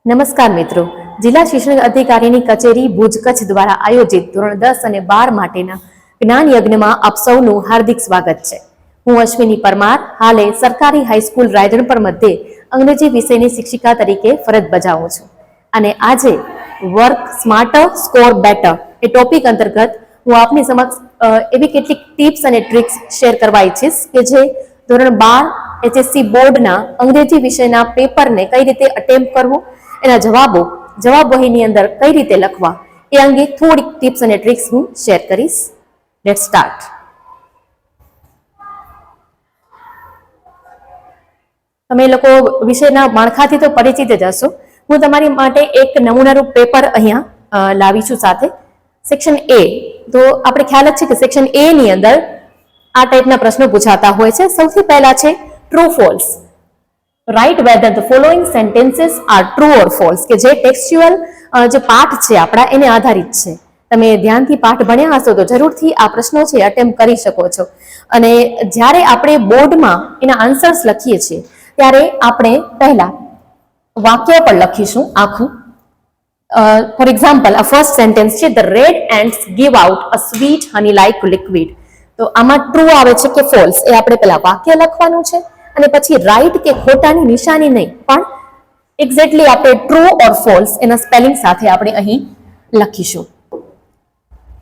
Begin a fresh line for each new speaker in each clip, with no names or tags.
નમસ્કાર મિત્રો, જિલ્લા શિક્ષણ અધિકારીની કચેરી ભુજ કચ્છ દ્વારા આયોજિત ધોરણ 10 અને 12 માટેના જ્ઞાન યજ્ઞમાં આપ સૌનું હાર્દિક સ્વાગત છે. હું અશ્વિની પરમાર હાલે સરકારી હાઈસ્કૂલ રાયધણપર મધ્યે અંગ્રેજી વિષયની શિક્ષિકા તરીકે ફરજ બજાવું છું અને આજે વર્ક સ્માર્ટર સ્કોર બેટર એ ટોપિક અંતર્ગત હું આપની સમક્ષ એવી કેટલીક ટિપ્સ અને ટ્રિક્સ શેર કરવા ઈચ્છીશ કે જે ધોરણ 12 HSC બોર્ડના અંગ્રેજી વિષયના પેપરને કઈ રીતે અટેમ્પ્ટ કરવું, એના જવાબ વહીની અંદર કઈ રીતે લખવા એ અંગે થોડીક ટિપ્સ અને ટ્રિક્સ હું શેર કરીશ. Let's start. તમે લોકો વિષયના માળખાથી તો પરિચિત જ હશો. હું તમારી માટે એક નમૂનારૂપ પેપર અહીંયા લાવી છું સાથે. સેક્શન એ, તો આપણે ખ્યાલ જ છે કે સેક્શન એ ની અંદર આ ટાઈપના પ્રશ્નો પૂછાતા હોય છે. સૌથી પહેલા છે true false. Right whether the following sentences are true or false, કે જે ટેક્સ્ચ્યુઅલ જે પાઠ છે આપણા એને આધારિત છે. તમે ધ્યાનથી પાઠ ભણ્યા હશો તો જરૂરથી આ પ્રશ્નો છે અટેમ્પ્ટ કરી શકો છો. અને જ્યારે આપણે બોર્ડમાં એના આન્સર્સ લખીએ છીએ ત્યારે આપણે પહેલા વાક્ય પર લખીશું આખું. ફોર એક્ઝામ્પલ, આ ફર્સ્ટ સેન્ટેન્સ છે, the red ends give out a sweet honey like liquid. તો આમાં ટ્રુ આવે છે કે ફોલ્સ, એ આપણે પહેલા વાક્ય લખવાનું છે અને પછી રાઈટ કે ખોટાની નિશાની નહીં, પણ એક્ઝેક્ટલી આપણે ટ્રુ ઓર ફોલ્સ એના સ્પેલિંગ સાથે આપણે અહીં લખીશું.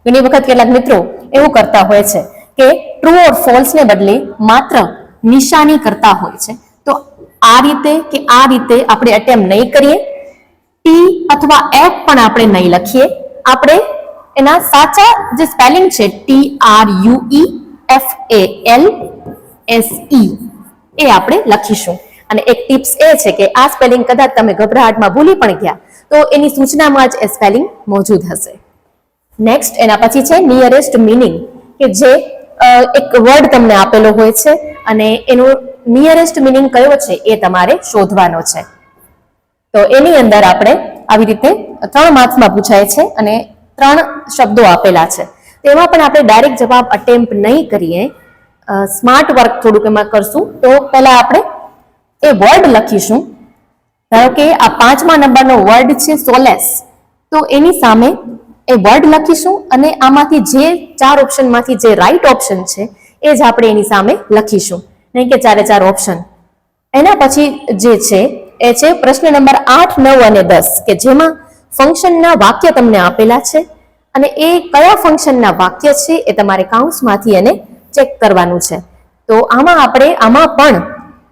ઘણી વખત કેટલાક મિત્રો એવું કરતા હોય છે કે ટ્રુ ઓર ફોલ્સ ને બદલે માત્ર નિશાની કરતા હોય છે. તો આ રીતે કે આ રીતે આપણે અટેમ્પ્ટ નહીં કરીએ. ટી અથવા એફ પણ આપણે નહીં લખીએ. આપણે એના સાચા જે સ્પેલિંગ છે TRUEFALSE એ આપણે લખીશું. અને એક ટિપ્સ એ છે કે આ સ્પેલિંગ કદાચ તમે ગભરાટમાં ભૂલી પણ ગયા તો એની સૂચનામાં જ એ સ્પેલિંગ મોજૂદ હશે. નેક્સ્ટ એના પછી છે નિયરેસ્ટ મીનિંગ, કે જે એક વર્ડ તમને આપેલો હોય છે અને એનો નિયરેસ્ટ મીનિંગ કયો છે એ તમારે શોધવાનો છે. તો એની અંદર આપણે આવી રીતે 3 માર્ક્સમાં પૂછાય છે અને 3 શબ્દો આપેલા છે. તેમાં પણ આપણે ડાયરેક્ટ જવાબ અટેમ્પ્ટ નહીં કરીએ, સ્માર્ટ વર્ક થોડુંક એમાં કરશું. તો પહેલા આપણે એ વર્ડ લખીશું. ધારો કે આ 5મા નંબરનો વર્ડ છે સોલેસ, તો એની સામે એ વર્ડ લખીશું અને આમાંથી જે 4 ઓપ્શનમાંથી જે રાઈટ ઓપ્શન છે એ જ આપણે એની સામે લખીશું, નહીં કે 4 ઓપ્શન. એના પછી જે છે એ છે પ્રશ્ન નંબર 8, 9 અને 10, કે જેમાં ફંક્શનના વાક્ય તમને આપેલા છે અને એ કયા ફંક્શનના વાક્ય છે એ તમારે કાઉન્સમાંથી એને ચેક કરવાનું છે. તો આમાં પણ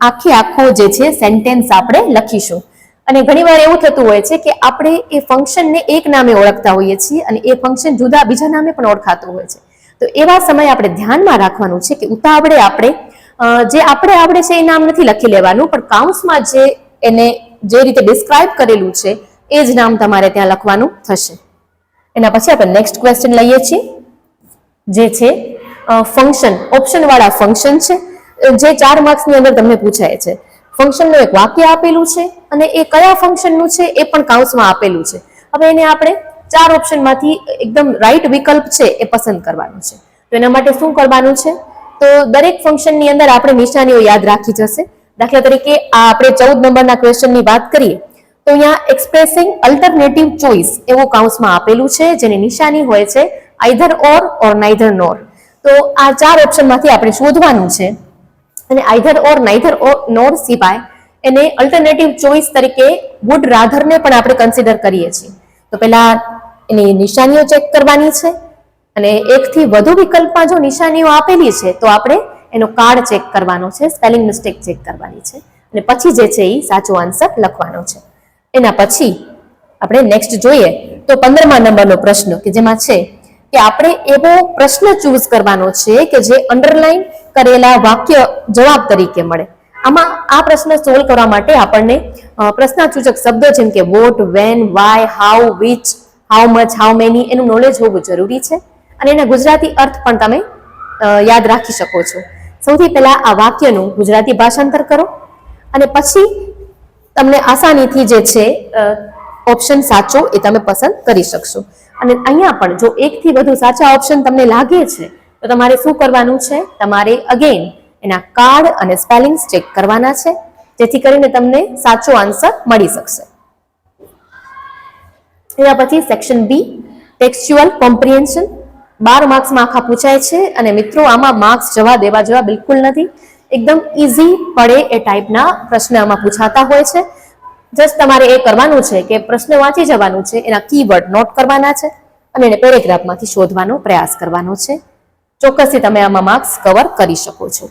આખો જે છે સેન્ટેન્સ આપણે લખીશું. અને ઘણીવાર એવું થતું હોય છે કે આપણે એ ફંક્શનને એક નામે ઓળખતા હોઈએ છીએ અને એ ફંક્શન જુદા બીજા નામે પણ ઓળખાતું હોય છે. તો એવા સમયે આપણે ધ્યાનમાં રાખવાનું છે કે ઉતાવળે આપણે જે આપણે આવડે છે એ નામ નથી લખી લેવાનું, પણ કાઉન્સમાં જે એને જે રીતે ડિસ્ક્રાઇબ કરેલું છે એ જ નામ તમારે ત્યાં લખવાનું થશે. એના પછી આપણે નેક્સ્ટ ક્વેશ્ચન લઈએ છીએ, જે છે ફંક્શન. ઓપ્શન વાળા ફંક્શન છે જે 4 માર્ક્સની અંદર તમને પૂછાય છે. ફંક્શનનું એક વાક્ય આપેલું છે અને એ કયા ફંક્શનનું છે એ પણ કાઉન્સમાં આપેલું છે. હવે એને આપણે 4 ઓપ્શનમાંથી એકદમ રાઈટ વિકલ્પ છે એ પસંદ કરવાનું છે. તો એના માટે શું કરવાનું છે, તો દરેક ફંક્શનની અંદર આપણે નિશાનીઓ યાદ રાખી જશે. દાખલા તરીકે આ આપણે 14 નંબરના ક્વેશ્ચનની વાત કરીએ તો અહીંયા એક્સપ્રેસિંગ અલ્ટરનેટિવ ચોઇસ એવું કાઉન્સમાં આપેલું છે, જેની નિશાની હોય છે આઈધર ઓર નાઈધર નોર. તો આ 4 ઓપ્શનમાંથી આપણે શોધવાનું છે અને આઈધર ઓર નાઈધર નોર સિવાય એને અલ્ટરનેટિવ ચોઇસ તરીકે વુડ રાધરને પણ આપણે કન્સિડર કરીએ છીએ. તો પહેલા એની નિશાનીઓ ચેક કરવાની છે અને 1 થી વધુ વિકલ્પમાં જો નિશાનીઓ આપેલી છે તો આપણે એનો કાર્ડ ચેક કરવાનો છે, સ્પેલિંગ મિસ્ટેક ચેક કરવાની છે અને પછી જે છે એ સાચો આન્સર લખવાનો છે. એના પછી આપણે નેક્સ્ટ જોઈએ તો 15મા નંબરનો પ્રશ્ન, કે જેમાં છે કે આપણે એવો પ્રશ્ન ચૂઝ કરવાનો છે કે જે અંડરલાઈન કરેલા વાક્ય જવાબ તરીકે મળે. આમાં આ પ્રશ્ન સોલ્વ કરવા માટે આપણને પ્રશ્નાસૂચક શબ્દો જેમ કે what, when, why, how, which, how much, how many એનું નોલેજ હોવું જરૂરી છે અને એના ગુજરાતી અર્થ પણ તમે યાદ રાખી શકો છો. સૌથી પહેલા આ વાક્યનું ગુજરાતી ભાષાંતર કરો અને પછી તમને આસાનીથી જે છે ઓપ્શન સાચો એ તમે પસંદ કરી શકશો. અને અહીંયા પણ જો 1 થી વધુ સાચા ઓપ્શન તમને લાગે છે તો તમારે શું કરવાનું છે, તમારે અગેન એના કાર્ડ અને સ્પેલિંગ્સ ચેક કરવાના છે, જેથી કરીને તમને સાચો આન્સર મળી શકશે. એના પછી સેક્શન બી ટેક્સ્ચ્યુઅલ કોમ્પ્રિહેન્શન 12 માર્ક્સમાં આખા પૂછાય છે અને મિત્રો આમાં માર્ક્સ જવા દેવા જેવા બિલકુલ નથી, એકદમ ઇઝી પડે એ ટાઈપના પ્રશ્ન આમાં પૂછાતા હોય છે. જસ્ટ તમારે એ કરવાનું છે કે પ્રશ્ન વાંચી જવાનું છે, એના કીવર્ડ નોટ કરવાના છે અને એને પેરેગ્રાફમાંથી શોધવાનો પ્રયાસ કરવાનો છે. ચોક્કસથી તમે આમાં માર્ક્સ કવર કરી શકો છો.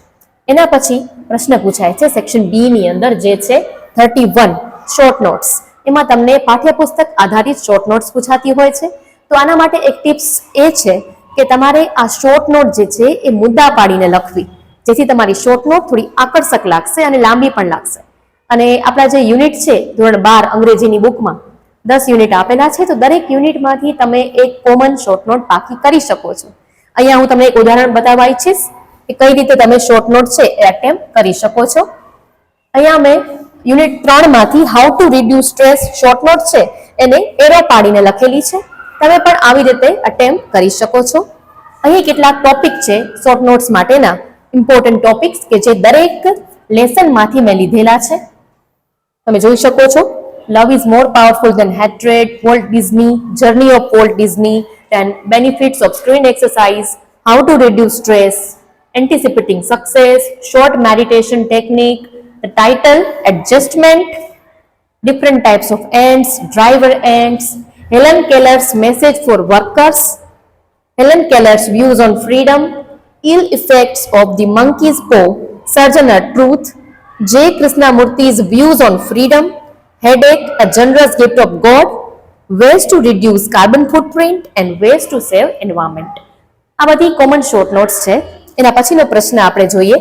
એના પછી પ્રશ્ન પૂછાય છે સેક્શન બી ની અંદર, જે છે 31 શોર્ટ નોટ્સ. એમાં તમને પાઠ્યપુસ્તક આધારિત શોર્ટ નોટ્સ પૂછાતી હોય છે. તો આના માટે એક ટિપ્સ એ છે કે તમારે આ શોર્ટ નોટ જે છે એ મુદ્દા પાડીને લખવી, જેથી તમારી શોર્ટ નોટ થોડી આકર્ષક લાગશે અને લાંબી પણ લાગશે. અને આપણા જે યુનિટ છે ધોરણ 12 અંગ્રેજીની બુકમાં 10 યુનિટ આપેલા છે, તો દરેક યુનિટમાંથી તમે એક કોમન શોર્ટ નોટ પાકી કરી શકો છો. અહીંયા હું તમને એક ઉદાહરણ બતાવવા ઈચ્છીશ કે કઈ રીતે તમે શોર્ટ નોટ છે એ અટેમ્પ્ટ કરી શકો છો. અહીંયા મેં યુનિટ 3 માંથી how to reduce stress short note છે એને એરો પાડીને લખેલી છે. તમે પણ આવી રીતે અટેમ્પ્ટ કરી શકો છો. અહીં કેટલાક ટોપિક છે શોર્ટ નોટ્સ માટેના ઇમ્પોર્ટન્ટ ટોપિક્સ કે જે દરેક લેસનમાંથી મેં લીધેલા છે. તમે જોઈ શકો છો, love is more powerful than hatred, Walt Disney, journey of Walt Disney, and benefits of screen exercise, how to reduce stress, anticipating success, short meditation technique, the title adjustment, different types of ants, driver ants, Helen Keller's message for workers, Helen Keller's views on freedom, ill effects of the monkey's paw, Surgeon Truth, J. Krishnamurti's views on freedom, headache, a generous gift of God, ways to reduce carbon footprint and ways to save environment. આ બધી common short notes છે. એના પછીનો પ્રશ્ન આપણે જોઈએ.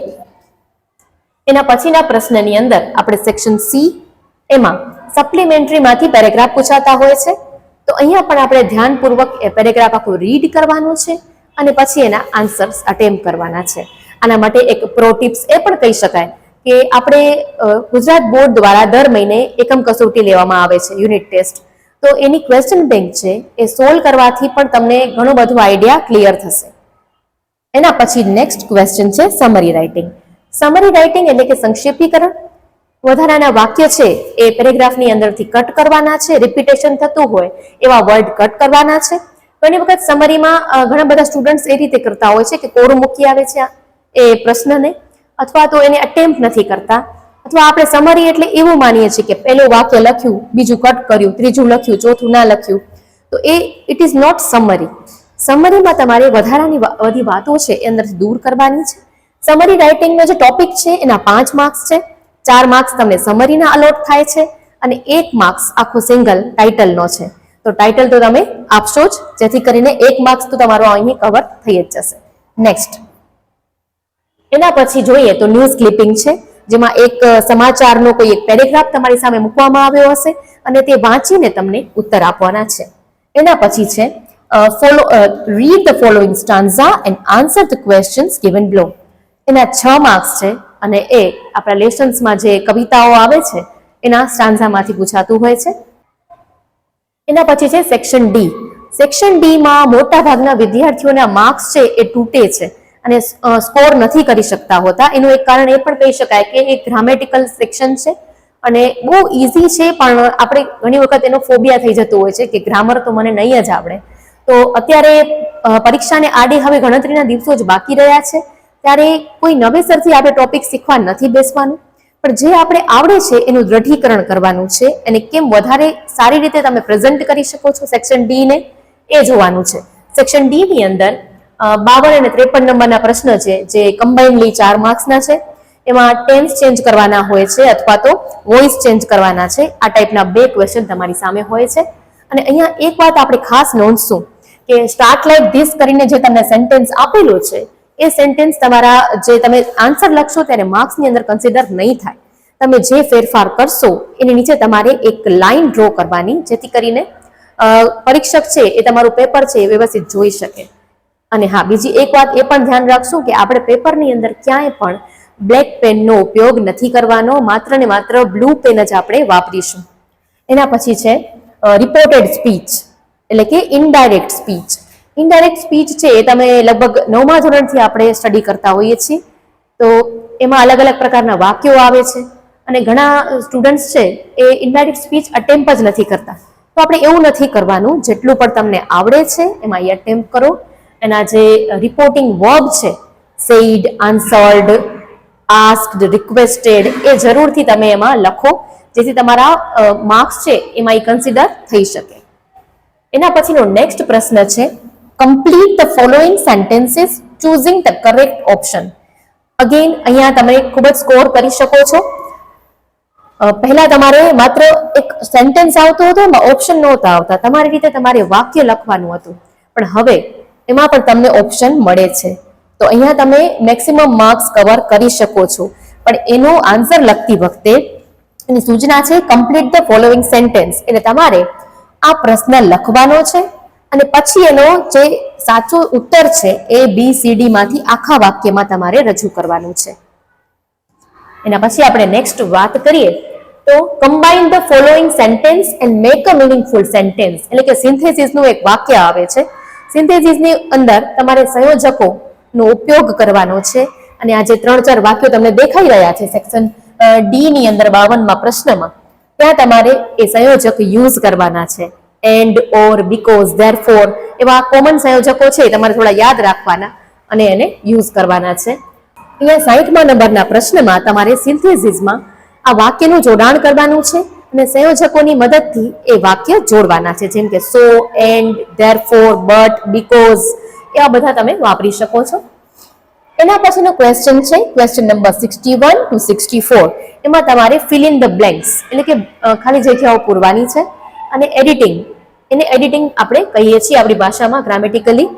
એના પછીના પ્રશ્નની અંદર આપણે સેક્શન સી એમાં સપ્લિમેન્ટરીમાંથી પેરેગ્રાફ પૂછાતા હોય છે. તો અહીંયા પણ આપણે ધ્યાનપૂર્વક એ પેરેગ્રાફ આખું રીડ કરવાનું છે અને પછી એના આન્સર્સ અટેમ્પ્ટ કરવાના છે. આના માટે એક પ્રો ટિપ્સ એ પણ કહી શકાય કે આપણે ગુજરાત બોર્ડ દ્વારા દર મહિને એકમ કસોટી લેવામાં આવે છે, યુનિટ ટેસ્ટ. તો એની ક્વેશ્ચન બેંક છે એ સોલ્વ કરવાથી પણ તમને ઘણું બધું આઈડિયા ક્લિયર થશે. એના પછી નેક્સ્ટ ક્વેશ્ચન છે સમરી રાઇટિંગ. સમરી રાઇટિંગ એટલે કે સંક્ષેપીકરણ. વધારાના વાક્ય છે એ પેરેગ્રાફની અંદરથી કટ કરવાના છે, રિપીટેશન થતું હોય એવા વર્ડ કટ કરવાના છે. ઘણી વખત સમરીમાં ઘણા બધા સ્ટુડન્ટ્સ એ રીતે કરતા હોય છે કે કોરું મૂકી આવે છે એ પ્રશ્નને, અથવા તો એને અટેમ્પ્ટ નથી કરતા, અથવા આપણે સમરી એટલે એવું માનીએ છીએ કે પહેલું વાક્ય લખ્યું, બીજું કટ કર્યું, ત્રીજું લખ્યું, ચોથું ના લખ્યું. તો એ ઇટ ઇઝ નોટ સમરી. સમરીમાં તમારે વધારાની બધી વાતો છે એ અંદરથી દૂર કરવાની છે. સમરી રાઇટિંગનો જે ટોપિક છે એના 5 માર્ક્સ છે. 4 માર્ક્સ તમને સમરીના અલોટ થાય છે અને 1 માર્ક્સ આખો સિંગલ ટાઇટલનો છે. તો ટાઇટલ તો તમે આપશો જ, જેથી કરીને 1 માર્ક્સ તો તમારો અહીં કવર થઈ જ જશે. નેક્સ્ટ એના પછી જોઈએ તો ન્યૂઝ ક્લિપિંગ છે, જેમાં એક સમાચારનો કોઈ એક પેરેગ્રાફ તમારી સામે મૂકવામાં આવ્યો હશે અને તે વાંચીને તમને ઉત્તર આપવાના છે. એના પછી છે read the following stanza and answer the questions given below. એના 6 માર્ક્સ છે અને એ આપણા લેસન્સમાં જે કવિતાઓ આવે છે એના સ્ટાન્ઝામાંથી પૂછાતું હોય છે. એના પછી છે સેક્શન ડી. સેક્શન ડી માં મોટા ભાગના વિદ્યાર્થીઓના માર્ક્સ છે એ તૂટે છે અને સ્કોર નથી કરી શકતા હોતા. એનું એક કારણ એ પણ કહી શકાય કે એ ગ્રામેટિકલ સેક્શન છે અને બહુ ઇઝી છે, પણ આપણે ઘણી વખત એનો ફોબિયા થઈ જતો હોય છે કે ગ્રામર તો મને નહીં જ આવડે. તો અત્યારે પરીક્ષાને આડે હવે ગણતરીના દિવસો જ બાકી રહ્યા છે, ત્યારે કોઈ નવેસરથી આપણે ટોપિક શીખવા નથી બેસવાનું, પણ જે આપણે આવડે છે એનું દ્રઢીકરણ કરવાનું છે અને કેમ વધારે સારી રીતે તમે પ્રેઝન્ટ કરી શકો છો સેક્શન ડી ને એ જોવાનું છે. સેક્શન ડી ની અંદર 52 અને 53 નંબરના પ્રશ્ન છે જે કમ્બાઇન્ડલી 4 માર્ક્સના છે. એમાં ટેન્સ ચેન્જ કરવાના હોય છે અથવા તો વોઇસ ચેન્જ કરવાના છે. આ ટાઈપના 2 ક્વેશ્ચન તમારી સામે હોય છે. અને અહીંયા એક વાત આપણે ખાસ નોંધશું કે સ્ટાર્ટ લાઈક ધીસ કરીને જે તમને સેન્ટેન્સ આપેલું છે એ સેન્ટેન્સ તમારા જે તમે આન્સર લખશો ત્યારે માર્ક્સની અંદર કન્સિડર નહીં થાય. તમે જે ફેરફાર કરશો એની નીચે તમારે એક લાઈન ડ્રો કરવાની, જેથી કરીને પરીક્ષક છે એ તમારું પેપર છે એ વ્યવસ્થિત જોઈ શકે. અને હા, બીજી એક વાત એ પણ ધ્યાન રાખશું કે આપણે પેપરની અંદર ક્યાંય પણ બ્લેક પેનનો ઉપયોગ નથી કરવાનો, માત્ર ને માત્ર બ્લુ પેન જ આપણે વાપરીશું. એના પછી છે રિપોર્ટેડ સ્પીચ એટલે કે ઇનડાયરેક્ટ સ્પીચ. ઇનડાયરેક્ટ સ્પીચ છે એ તમે લગભગ 9મા ધોરણથી આપણે સ્ટડી કરતા હોઈએ છીએ. તો એમાં અલગ અલગ પ્રકારના વાક્યો આવે છે અને ઘણા સ્ટુડન્ટ્સ છે એ ઇનડાયરેક્ટ સ્પીચ અટેમ્પ જ નથી કરતા. તો આપણે એવું નથી કરવાનું. જેટલું પણ તમને આવડે છે એમાં એ અટેમ્પ્ટ કરો. એના જે રિપોર્ટિંગ વર્બ છે, સેડ, આન્સર્ડ, આસ્ક્ડ, રિક્વેસ્ટેડ, એ જરૂરથી તમે એમાં લખો, જેથી તમારા માર્ક્સ છે એમાં એ કન્સિડર થઈ શકે. એના પછીનો નેક્સ્ટ પ્રશ્ન છે, complete the following sentences choosing the correct option. Again અહીંયા તમે ખૂબ જ સ્કોર કરી શકો છો. પહેલા તમારે માત્ર એક સેન્ટેન્સ આવતો હતો, એમાં ઓપ્શન નહોતા આવતા, તમારી રીતે તમારે વાક્ય લખવાનું હતું. પણ હવે એમાં પણ તમને ઓપ્શન મળે છે, તો અહીંયા તમે મેક્સિમમ માર્ક્સ કવર કરી શકો છો. પણ એનો આન્સર લખતી વખતે એની સૂચના છે કમ્પ્લીટ ધ ફોલોઈંગ સેન્ટેન્સ, એટલે તમારે આ પ્રશ્ન લખવાનો છે અને પછી એનો જે સાચો ઉત્તર છે એ ABCD માંથી આખા વાક્યમાં તમારે રજૂ કરવાનું છે. એના પછી આપણે નેક્સ્ટ વાત કરીએ તો combine the following sentence and make a meaningful sentence, એટલે કે સિન્થેસિસ નું એક વાક્ય આવે છે. સિન્થેસિસ ની અંદર તમારે સંયોજકોનો ઉપયોગ કરવાનો છે અને આ જે 3-4 વાક્યો તમને દેખાઈ રહ્યા છે સેક્શન ડી ની અંદર 52માં પ્રશ્નમાં, ત્યાં તમારે એ સંયોજક યુઝ કરવાના છે. એન્ડ, ઓર, બીકોઝ, ધેરફોર એવા કોમન સંયોજકો છે તમારે થોડા યાદ રાખવાના અને એને યુઝ કરવાના છે. અહીંયા 60મા નંબરના પ્રશ્નમાં તમારે સિન્થેસિસમાં આ વાક્યનું જોડાણ કરવાનું છે અને સંયોજકોની મદદથી એ વાક્ય જોડવાના છે, જેમ કે સો, એન્ડ, ધેરફોર, બટ, બીકોઝ એવા બધા તમે વાપરી શકો છો. એના પછીનો ક્વેશ્ચન છે ક્વેશ્ચન નંબર 61 to 64. એમાં તમારે ફિલ ઇન ધ બ્લેન્ક્સ, એટલે કે ખાલી જગ્યાઓ પૂરવાની છે. અને એડિટિંગ, એને એડિટિંગ આપણે કહીએ છીએ આપણી ભાષામાં ગ્રામેટિકલી.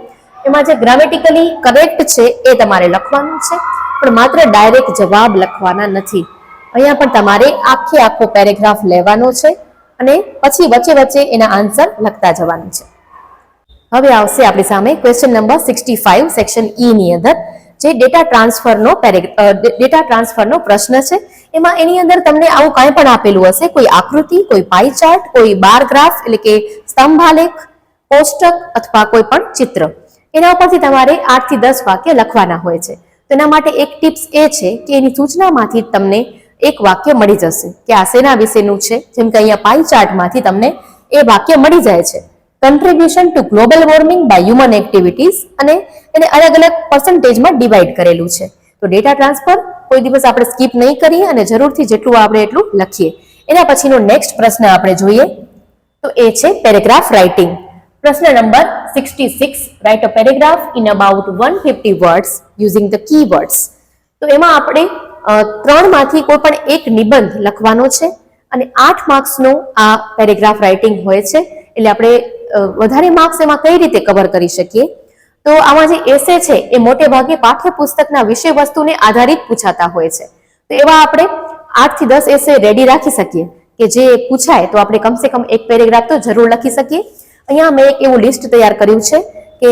એમાં જે ગ્રામેટિકલી કરેક્ટ છે એ તમારે લખવાનું છે, પણ માત્ર ડાયરેક્ટ જવાબ લખવાના નથી. અહીંયા પણ તમારે આખો પેરેગ્રાફ લેવાનો છે અને પછી વચ્ચે વચ્ચે એના આન્સર લખતા જવાનું છે. હવે આવશે આપણી સામે ક્વેશ્ચન નંબર 65 સેક્શન ઈ ની અંદર, જે ડેટા ટ્રાન્સફરનો પ્રશ્ન છે. એમાં એની અંદર તમને આવું કાંઈ પણ આપેલું હશે, કોઈ આકૃતિ, કોઈ પાઈ ચાર્ટ, કોઈ બાર ગ્રાફ એટલે કે સ્તંભાલેખ, કોષ્ટક અથવા કોઈ પણ ચિત્ર, એના ઉપરથી તમારે 8 થી 10 વાક્ય લખવાના હોય છે. તેના માટે એક ટિપ્સ એ છે કે એની સૂચનામાંથી તમને એક વાક્ય મળી જશે કે આ શેના વિશેનું છે. જેમ કે અહીંયા પાઈ ચાર્ટમાંથી તમને એ વાક્ય મળી જાય છે, contribution to global warming by human activities, અને એને અલગ અલગ પર્સન્ટેજમાં ડિવાઈડ કરેલું છે. તો ડેટા ટ્રાન્સફર કોઈ દિવસ આપણે સ્કીપ નહીં કરીએ અને જરૂરથી જેટલું આપણે એટલું લખીએ. એના પછીનો નેક્સ્ટ પ્રશ્ન આપણે જોઈએ તો એ છે પેરેગ્રાફ રાઇટિંગ. પ્રશ્ન number 66, write a paragraph in about 150 words using the keywords. તો એમાં આપણે 3 માંથી કોઈ પણ એક નિબંધ લખવાનો છે અને 8 માર્ક્સનો આ પેરેગ્રાફ રાઇટિંગ હોય છે. એટલે આપણે વધારે માર્ક્સ એમાં કઈ રીતે કવર કરી શકીએ, તો આમાં જે એસે છે એ મોટે ભાગે પાઠ્યપુસ્તકના વિષય વસ્તુને આધારિત પૂછાતા હોય છે. તો એવા આપણે 8 થી 10 એસે રેડી રાખી શકીએ કે જે પૂછાય તો આપણે કમસે કમ એક પેરેગ્રાફ તો જરૂર લખી શકીએ. અહીંયા મેં એક એવું લિસ્ટ તૈયાર કર્યું છે કે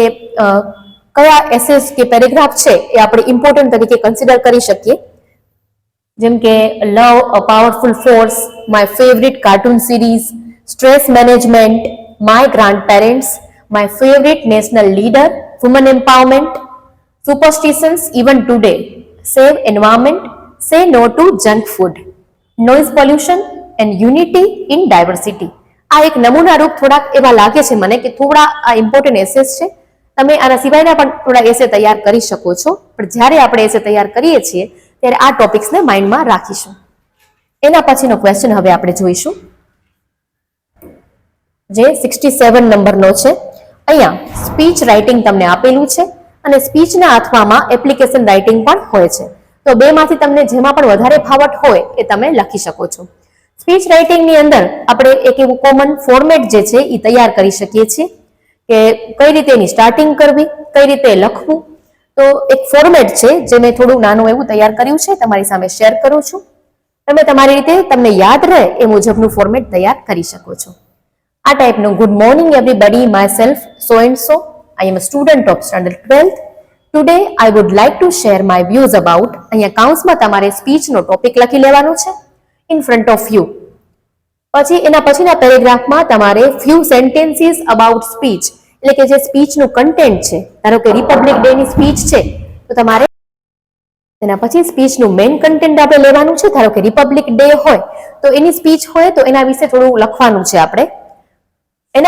કયા એસેસ કે પેરેગ્રાફ છે એ આપણે ઇમ્પોર્ટન્ટ તરીકે કન્સિડર કરી શકીએ. જેમ કે love a powerful force, my favourite cartoon series, stress management, my grand parents, my favourite national leader, woman empowerment, superstitions even today, save environment, say no to junk food, noise pollution and unity in diversity. આ એક નમૂનારૂપ થોડાક એવા લાગે છે મને કે થોડા આ ઇમ્પોર્ટન્ટ એસેસ છે. તમે આના સિવાયના પણ થોડા એસે તૈયાર કરી શકો છો, પણ જ્યારે આપણે એસે તૈયાર કરીએ છીએ ત્યારે આ ટોપિક્સને માઇન્ડમાં રાખીશું. એના પછીનો ક્વેશ્ચન હવે આપણે જોઈશું, જે 67 નંબરનો છે. અહીંયા સ્પીચ રાઇટિંગ તમને આપેલું છે અને સ્પીચના અથવામાં એપ્લિકેશન રાઇટિંગ પણ હોય છે. તો બેમાંથી તમને જેમાં પણ વધારે ફાવટ હોય એ તમે લખી શકો છો. સ્પીચ રાઇટિંગની અંદર આપણે એક એવું કોમન ફોર્મેટ જે છે એ તૈયાર કરી શકીએ છીએ કે કઈ રીતે એની સ્ટાર્ટિંગ કરવી, કઈ રીતે લખવું. તો એક ફોર્મેટ છે જે મેં થોડું નાનું એવું તૈયાર કર્યું છે, તમારી સામે શેર કરું છું. તમે તમારી રીતે તમને યાદ રહે એ મુજબનું ફોર્મેટ તૈયાર કરી શકો છો. આ ટાઈપનું good morning everybody, my self so and so, I am a student of standard 12th. Today I would like to share my views about, અહીંયા કાઉન્સમાં તમારે સ્પીચનો ટોપિક લખી લેવાનો છે ઇન ફ્રન્ટ ઓફ યુ. પછી એના પછીના પેરેગ્રાફમાં તમારે ફ્યુ સેન્ટેન્સીસ અબાઉટ સ્પીચ, એટલે કે જે સ્પીચનું કન્ટેન્ટ છે, ધારો કે રિપબ્લિક ડે ની સ્પીચ છે તો તમારે તેના પછી સ્પીચનું મેઇન કન્ટેન્ટ આપણે લેવાનું છે. ધારો કે રિપબ્લિક ડે હોય તો એની સ્પીચ હોય તો એના વિશે થોડું લખવાનું છે આપણે.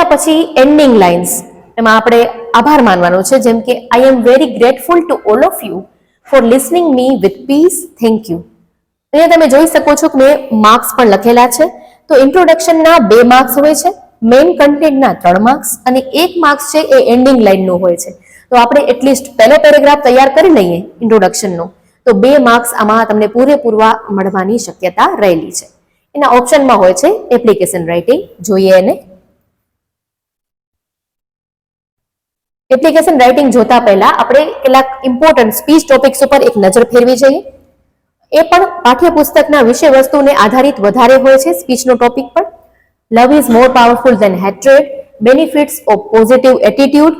એના પછી એન્ડિંગ લાઇન્સ, એમાં આપણે આભાર માનવાનો છે, જેમ કે I am very grateful to all of you for listening me with peace, thank you. અહીંયા તમે જોઈ શકો છો કે મેં માર્ક્સ પણ લખેલા છે. તો ઇન્ટ્રોડક્શનના 2 માર્ક્સ હોય છે, મેઇન કન્ટેન્ટના 3 માર્ક્સ અને 1 માર્ક્સ છે એ એન્ડિંગ લાઇનનો હોય છે. તો આપણે એટલીસ્ટ પહેલો પેરેગ્રાફ તૈયાર કરી લઈએ ઇન્ટ્રોડક્શનનો, તો 2 માર્ક્સ આમાં તમને પૂરેપૂરા મળવાની શક્યતા રહેલી છે. એના ઓપ્શનમાં હોય છે એપ્લિકેશન રાઇટિંગ. જોઈએ એને. એપ્લિકેશન રાઇટિંગ જોતા પહેલા આપણે કેટલાક ઇમ્પોર્ટન્ટ સ્પીચ ટોપિક્સ ઉપર એક નજર ફેરવી જઈએ. એ પણ પાઠ્યપુસ્તકના વિષય વસ્તુને આધારિત વધારે હોય છે સ્પીચનો ટોપિક પણ. Love is more powerful than hatred, benefits of positive attitude,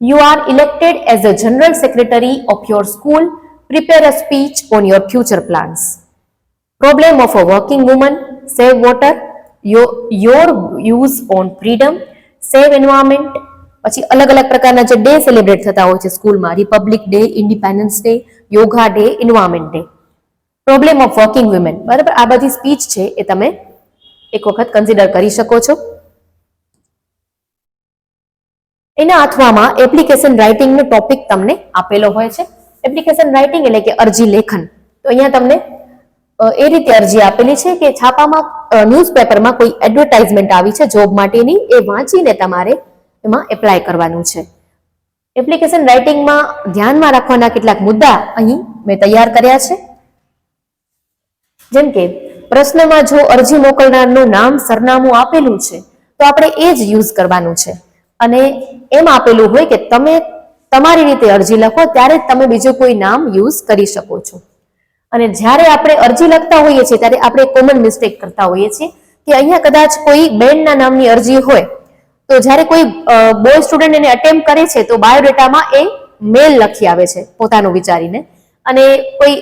you are elected as a general secretary of your school, prepare a speech on your future plans, problem of a working woman, save water, your views on freedom, save environment. પછી અલગ અલગ પ્રકારના જે day celebrate થતા હોય છે સ્કૂલમાં, republic day, independence day, yoga day, environment day, problem of working women. બરાબર, આ બધી સ્પીચ છે એ તમે એક વખત કન્સિડર કરી શકો છો. એના અથવામાં એપ્લિકેશન રાઇટિંગનો ટોપિક તમને આપેલો હોય છે. એપ્લિકેશન રાઇટિંગ એટલે કે અરજી લેખન. તો અહીંયા તમને એ રીતે અરજી આપેલી છે કે છાપામાં ન્યૂઝપેપરમાં કોઈ એડવર્ટાઇઝમેન્ટ આવી છે જોબ માટેની, એ વાંચીને તમારે એમાં એપ્લાય કરવાનું છે. એપ્લિકેશન રાઇટિંગમાં ધ્યાનમાં રાખવાના કેટલાક મુદ્દા અહીં મેં તૈયાર કર્યા છે. જેમ કે પ્રશ્નમાં જો અરજી મોકલનારનું નામ, સરનામું આપેલું છે તો આપણે એ જ યુઝ કરવાનું છે. અને એમ આપેલું હોય કે તમે તમારી રીતે અરજી લખો ત્યારે જ તમે બીજું કોઈ નામ યુઝ કરી શકો છો. અને જ્યારે આપણે અરજી લખતા હોઈએ છીએ ત્યારે આપણે કોમન મિસ્ટેક કરતા હોઈએ છીએ કે અહીંયા કદાચ કોઈ બેનના નામની અરજી હોય તો જ્યારે કોઈ બોય સ્ટુડન્ટ એને અટેમ્પ્ટ કરે છે તો બાયોડેટામાં એ મેલ લખી આવે છે પોતાનું વિચારીને, અને કોઈ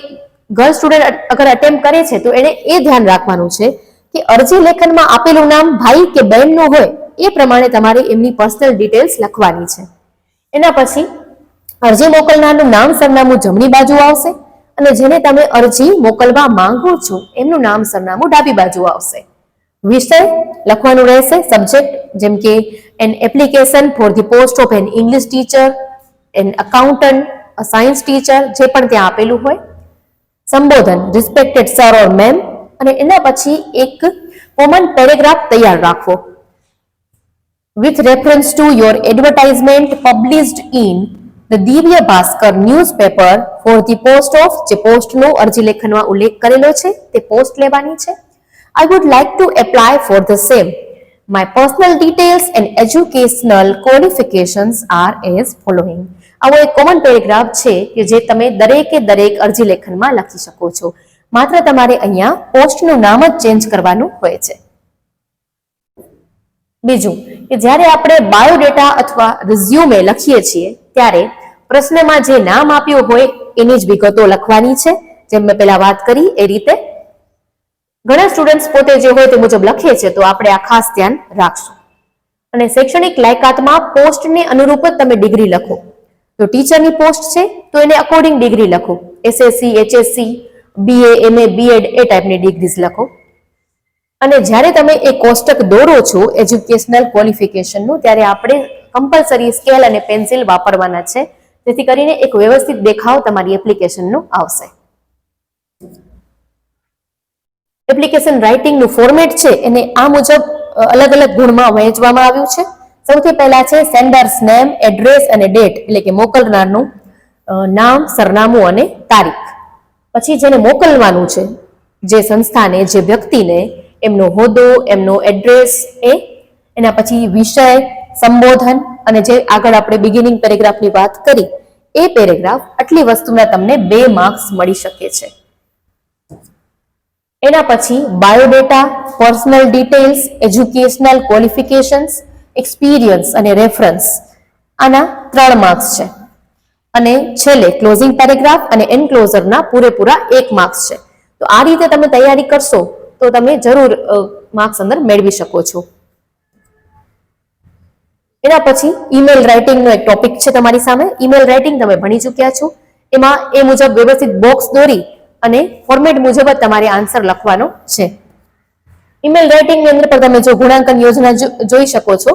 ગર્લ સ્ટુડન્ટ અગર અટેમ્પ્ટ કરે છે તો એને એ ધ્યાન રાખવાનું છે કે અરજી લેખનમાં આપેલું નામ ભાઈ કે બહેનનું હોય એ પ્રમાણે તમારે એમની પર્સનલ ડિટેલ્સ લખવાની છે. એના પછી અરજી મોકલનારનું નામ, સરનામું જમણી બાજુ આવશે અને જેને તમે અરજી મોકલવા માંગો છો એમનું નામ, સરનામું ડાબી બાજુ આવશે. વિષય લખવાનું રહેશે, સબ્જેક્ટ, જેમ કે an application for the post of an English teacher, an accountant, a science teacher, જે પણ ત્યાં આપેલું હોય. સંબોધન, રિસ્પેક્ટેડ સર ઓર મેમ. અને એના પછી એક કોમન પેરેગ્રાફ તૈયાર રાખવો. With reference to your advertisement published in the Divya Bhaskar newspaper for the post of, જે પોસ્ટનો અરજી લેખનમાં ઉલ્લેખ કરેલો છે તે પોસ્ટ લેવાની છે. I would like to apply for the same. My personal details and educational qualifications are as following. આવો એક કોમન પેરેગ્રાફ છે કે જે તમે દરેકે દરેક અરજી લેખનમાં લખી શકો છો. માત્ર તમારે અહીંયા પોસ્ટનું નામ જ ચેન્જ કરવાનું હોય છે. બીજું કે જ્યારે આપણે બાયોડેટા અથવા રિઝ્યુમે લખીએ છીએ ત્યારે પ્રશ્નમાં જે નામ આપ્યું હોય એની જ વિગતો લખવાની છે, જેમ મેં પહેલા વાત કરી એ રીતે. ઘણા સ્ટુડન્ટ્સ પોતે જે હોય તે મુજબ લખે છે, તો આપણે આ ખાસ ધ્યાન રાખશું. અને શૈક્ષણિક લાયકાતમાં પોસ્ટને અનુરૂપ જ તમે ડિગ્રી લખો. તો ટીચરની પોસ્ટ છે તો એને અકોર્ડિંગ ડિગ્રી લખો. SSC, HSC, BA, MA, BEd એ ટાઈપની ડિગ્રીઝ લખો. અને જ્યારે તમે એ કોષ્ટક દોરો છો એજ્યુકેશનલ ક્વોલિફિકેશનનું, ત્યારે આપણે કમ્પલસરી સ્કેલ અને પેન્સિલ વાપરવાના છે, જેથી કરીને એક વ્યવસ્થિત દેખાવ તમારી એપ્લિકેશનનો આવશે. એપ્લિકેશન રાઇટિંગનું ફોર્મેટ છે એને આ મુજબ અલગ અલગ ગુણમાં વહેંચવામાં આવ્યું છે. સૌથી પહેલા છે સેન્ડર્સ નેમ, એડ્રેસ અને ડેટ, એટલે કે મોકલનારનું નામ, સરનામું અને તારીખ. પછી જેને મોકલવાનું છે, જે સંસ્થાને, જે વ્યક્તિને, એમનો હોદ્દો, એમનો એડ્રેસ, એના પછી વિષય, સંબોધન અને જે આગળ આપણે બિગિનિંગ પેરેગ્રાફની વાત કરી એ પેરેગ્રાફ. આટલી વસ્તુના તમને 2 માર્ક્સ મળી શકે છે. એના પછી biodata, personal details, educational qualifications, experience અને રેફરન્સ, આના 3 માર્ક્સ છે. અને છેલ્લે ક્લોઝિંગ પેરેગ્રાફ અને એન્ક્લોઝરના પૂરેપૂરા 1 માર્ક્સ છે. તો આ રીતે તમે તૈયારી કરશો તો તમે જરૂર માર્ક્સ અંદર મેળવી શકો છો. એના પછી ઈમેલ રાઇટિંગનો એક ટોપિક છે તમારી સામે. ઈમેલ રાઇટિંગ તમે ભણી ચૂક્યા છો. એમાં એ મુજબ વ્યવસ્થિત બોક્સ દોરી અને ફોર્મેટ મુજબ જ તમારે આન્સર લખવાનો છે. ઈમેલ રાઇટિંગની અંદર પણ તમે જો ગુણાંકન યોજના જોઈ શકો છો.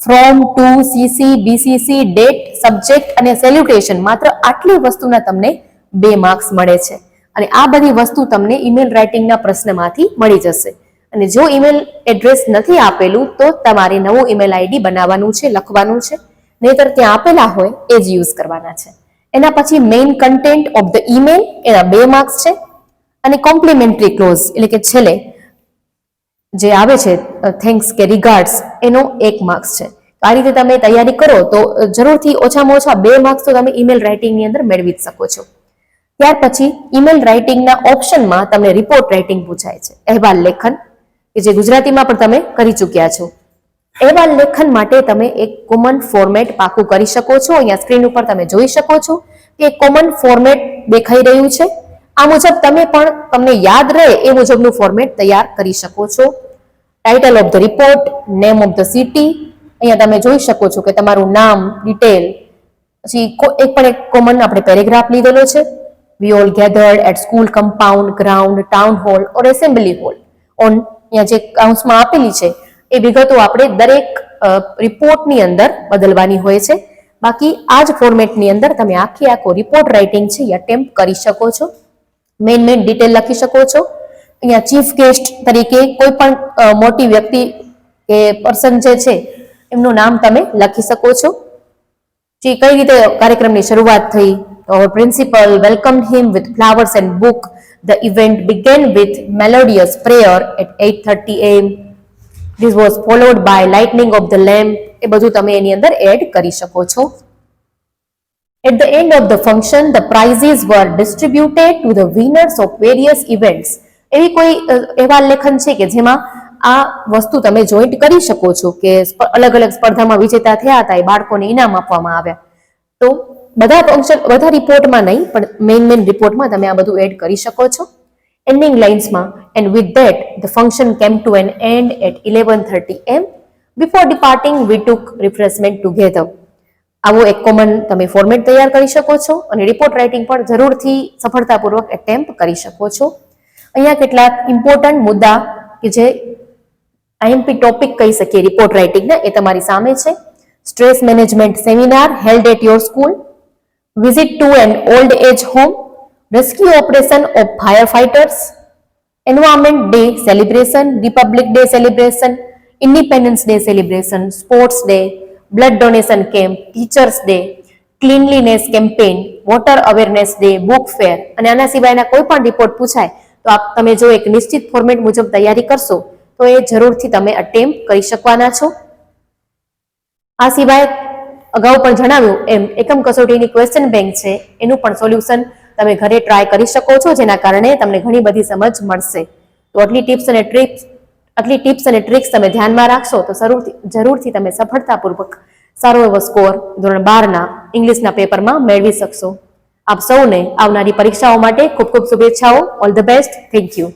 From, to, CC, BCC, date, subject અને સેલ્યુટેશન, માત્ર આટલી વસ્તુના તમને 2 માર્ક્સ મળે છે. અને આ બધી વસ્તુ તમને ઈમેલ રાઇટિંગના પ્રશ્નમાંથી મળી જશે. અને જો ઈમેલ એડ્રેસ નથી આપેલું તો તમારે નવું ઈમેલ આઈડી બનાવવાનું છે, લખવાનું છે, નહીતર ત્યાં આપેલા હોય એ જ યુઝ કરવાના છે. એના પછી main content of the email, એના 2 માર્ક્સ છે. અને કોમ્પ્લિમેન્ટરી ક્લોઝ એટલે કે છેલ્લે જે આવે છે થેન્ક્સ કે રિગાર્ડ્સ, એનો 1 માર્ક્સ છે. આ રીતે તમે તૈયારી કરો તો જરૂરથી ઓછામાં ઓછા 2 માર્ક્સ તો તમે ઈમેલ રાઇટિંગની અંદર મેળવી જ શકો છો. ત્યાર પછી ઈમેલ રાઇટિંગના ઓપ્શનમાં તમને રિપોર્ટ રાઇટિંગ પૂછાય છે, અહેવાલ લેખન, કે જે ગુજરાતીમાં પણ તમે કરી ચૂક્યા છો. અહેવાલ લેખન માટે તમે એક કોમન ફોર્મેટ પાકું કરી શકો છો. અહીંયા સ્ક્રીન ઉપર તમે જોઈ શકો છો કે કોમન ફોર્મેટ દેખાઈ રહ્યું છે. આ મુજબ તમે પણ તમને યાદ રહે એ મુજબનું ફોર્મેટ તૈયાર કરી શકો છો. Title of the report, name of the city, અહીંયા તમે જોઈ શકો છો કે તમારું નામ, ડિટેલ, પછી એક કોમન આપણે પેરેગ્રાફ લીધેલો છે. We all gathered at school compound, ground, town hall or assembly hall on, અહીંયા જે કૌંસમાં આપેલી છે એ વિગતો આપણે દરેક રિપોર્ટની અંદર બદલવાની હોય છે. બાકી આ જ ફોર્મેટની અંદર તમે આખો રિપોર્ટ રાઇટિંગ છે એ અટેમ્પ્ટ કરી શકો છો. મેઇન ડિટેલ લખી શકો છો. અહીંયા ચીફ ગેસ્ટ તરીકે કોઈ પણ મોટી વ્યક્તિ કે પર્સન જે છે એમનું નામ તમે લખી શકો છો. જે કઈ રીતે કાર્યક્રમની શરૂઆત થઈ. Our principal welcomed him with flowers and book. The event began with melodious prayer at 8:30 a.m. This was followed by lighting of the lamp. એ બધું તમે એની અંદર એડ કરી શકો છો. At the end of the function, the prizes were distributed to the winners of various events. એવી કોઈ એવા લેખન છે કે જેમાં આ વસ્તુ તમે જોઈન્ટ કરી શકો છો કે અલગ અલગ સ્પર્ધામાં વિજેતા થયા હતા એ બાળકોને ઇનામ આપવામાં આવ્યા. તો બધા રિપોર્ટમાં નહીં પણ મેઇન રિપોર્ટમાં તમે આ બધું એડ કરી શકો છો. એન્ડિંગ લાઇન્સમાં and with that the function came to an end at 11:30 am. Before departing we took refreshment together. આવો એક કોમન તમે ફોર્મેટ તૈયાર કરી શકો છો અને રિપોર્ટ રાઇટિંગ પણ જરૂરથી સફળતાપૂર્વક એટેમ્પ્ટ કરી શકો છો. અહીંયા કેટલાક ઇમ્પોર્ટન્ટ મુદ્દા કે જે આઈએમપી ટોપિક કહી શકીએ રિપોર્ટ રાઇટિંગના એ તમારી સામે છે. Stress management seminar held at your school, visit to an old age home, rescue operation of firefighters, environment day celebration, republic day celebration, independence day celebration, sports day, blood donation camp, teachers day, cleanliness campaign, water awareness day, book fair. અને આના સિવાયના કોઈ પણ report પૂછાય તો તમે જો એક નિશ્ચિત ફોર્મેટ મુજબ તૈયારી કરશો તો એ જરૂરથી તમે અટેમ્પ્ટ કરી શકવાના છો. આ સિવાય અગાઉ પણ જણાવ્યું એમ એકમ કસોટીની ક્વેશ્ચન બેંક છે એનું પણ સોલ્યુશન તમે ઘરે ટ્રાય કરી શકો છો, જેના કારણે તમને ઘણી બધી સમજ મળશે. તો આટલી ટિપ્સ અને ટ્રિક્સ તમે ધ્યાનમાં રાખશો તો જરૂરથી તમે સફળતાપૂર્વક સારો એવો સ્કોર ધોરણ 12ના ઇંગ્લિશના પેપરમાં મેળવી શકશો. આપ સૌને આવનારી પરીક્ષાઓ માટે ખૂબ ખૂબ શુભેચ્છાઓ. All the best. Thank you.